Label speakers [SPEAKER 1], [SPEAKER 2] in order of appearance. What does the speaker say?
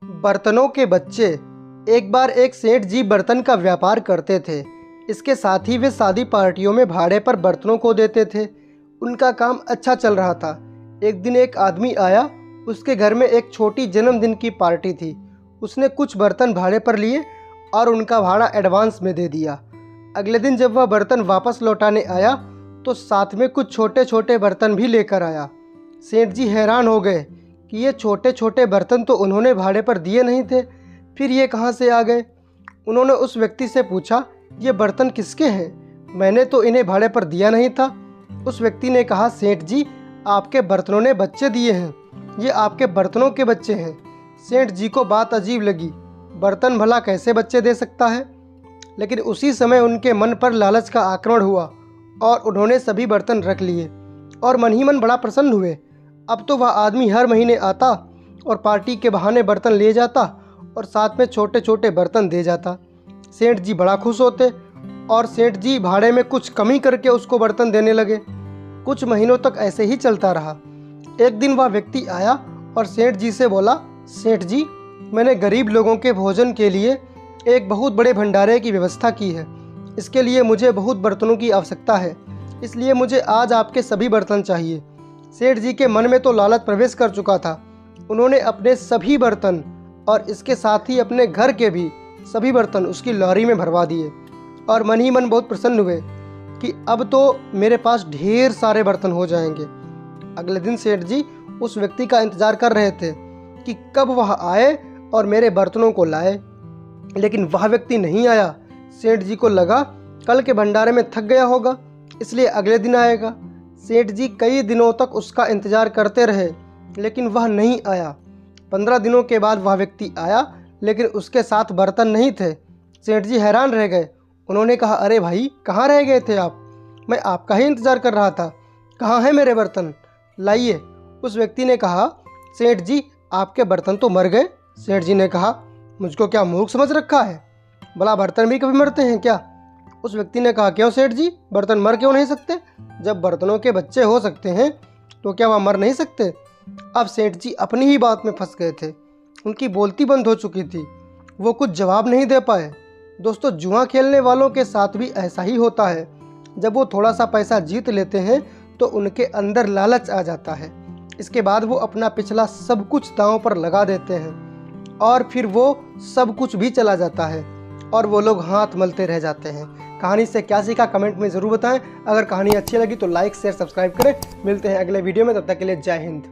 [SPEAKER 1] बर्तनों के बच्चे। एक बार एक सेठ जी बर्तन का व्यापार करते थे। इसके साथ ही वे शादी पार्टियों में भाड़े पर बर्तनों को देते थे। उनका काम अच्छा चल रहा था। एक दिन एक आदमी आया। उसके घर में एक छोटी जन्मदिन की पार्टी थी। उसने कुछ बर्तन भाड़े पर लिए और उनका भाड़ा एडवांस में दे दिया। अगले दिन जब वह बर्तन वापस लौटाने आया तो साथ में कुछ छोटे छोटे बर्तन भी लेकर आया। सेठ जी हैरान हो गए कि ये छोटे छोटे बर्तन तो उन्होंने भाड़े पर दिए नहीं थे, फिर ये कहाँ से आ गए। उन्होंने उस व्यक्ति से पूछा, ये बर्तन किसके हैं? मैंने तो इन्हें भाड़े पर दिया नहीं था। उस व्यक्ति ने कहा, सेठ जी आपके बर्तनों ने बच्चे दिए हैं, ये आपके बर्तनों के बच्चे हैं। सेठ जी को बात अजीब लगी, बर्तन भला कैसे बच्चे दे सकता है। लेकिन उसी समय उनके मन पर लालच का आक्रमण हुआ और उन्होंने सभी बर्तन रख लिए और मन ही मन बड़ा प्रसन्न हुए। अब तो वह आदमी हर महीने आता और पार्टी के बहाने बर्तन ले जाता और साथ में छोटे छोटे बर्तन दे जाता। सेठ जी बड़ा खुश होते और सेठ जी भाड़े में कुछ कमी करके उसको बर्तन देने लगे। कुछ महीनों तक ऐसे ही चलता रहा। एक दिन वह व्यक्ति आया और सेठ जी से बोला, सेठ जी मैंने गरीब लोगों के भोजन के लिए एक बहुत बड़े भंडारे की व्यवस्था की है। इसके लिए मुझे बहुत बर्तनों की आवश्यकता है, इसलिए मुझे आज आपके सभी बर्तन चाहिए। सेठ जी के मन में तो लालच प्रवेश कर चुका था। उन्होंने अपने सभी बर्तन और इसके साथ ही अपने घर के भी सभी बर्तन उसकी लॉरी में भरवा दिए और मन ही मन बहुत प्रसन्न हुए कि अब तो मेरे पास ढेर सारे बर्तन हो जाएंगे। अगले दिन सेठ जी उस व्यक्ति का इंतजार कर रहे थे कि कब वह आए और मेरे बर्तनों को लाए, लेकिन वह व्यक्ति नहीं आया। सेठ जी को लगा कल के भंडारे में थक गया होगा, इसलिए अगले दिन आएगा। सेठ जी कई दिनों तक उसका इंतजार करते रहे, लेकिन वह नहीं आया। 15 दिनों के बाद वह व्यक्ति आया, लेकिन उसके साथ बर्तन नहीं थे। सेठ जी हैरान रह गए। उन्होंने कहा, अरे भाई कहाँ रह गए थे आप? मैं आपका ही इंतज़ार कर रहा था। कहाँ हैं मेरे बर्तन? लाइए। उस व्यक्ति ने कहा, सेठ जी आपके बर्तन तो मर गए। सेठ जी ने कहा, मुझको क्या मूर्ख समझ रखा है? भला बर्तन भी कभी मरते हैं क्या? उस व्यक्ति ने कहा, क्यों सेठ जी, बर्तन मर क्यों नहीं सकते? जब बर्तनों के बच्चे हो सकते हैं तो क्या वह मर नहीं सकते? अब सेठ जी अपनी ही बात में फंस गए थे। उनकी बोलती बंद हो चुकी थी। वो कुछ जवाब नहीं दे पाए। दोस्तों, जुआ खेलने वालों के साथ भी ऐसा ही होता है। जब वो थोड़ा सा पैसा जीत लेते हैं तो उनके अंदर लालच आ जाता है। इसके बाद वो अपना पिछला सब कुछ दांव पर लगा देते हैं और फिर वो सब कुछ भी चला जाता है और वो लोग हाथ मलते रह जाते हैं। कहानी से क्या सीखा कमेंट में ज़रूर बताएं। अगर कहानी अच्छी लगी तो लाइक शेयर सब्सक्राइब करें। मिलते हैं अगले वीडियो में, तब तक के लिए जय हिंद।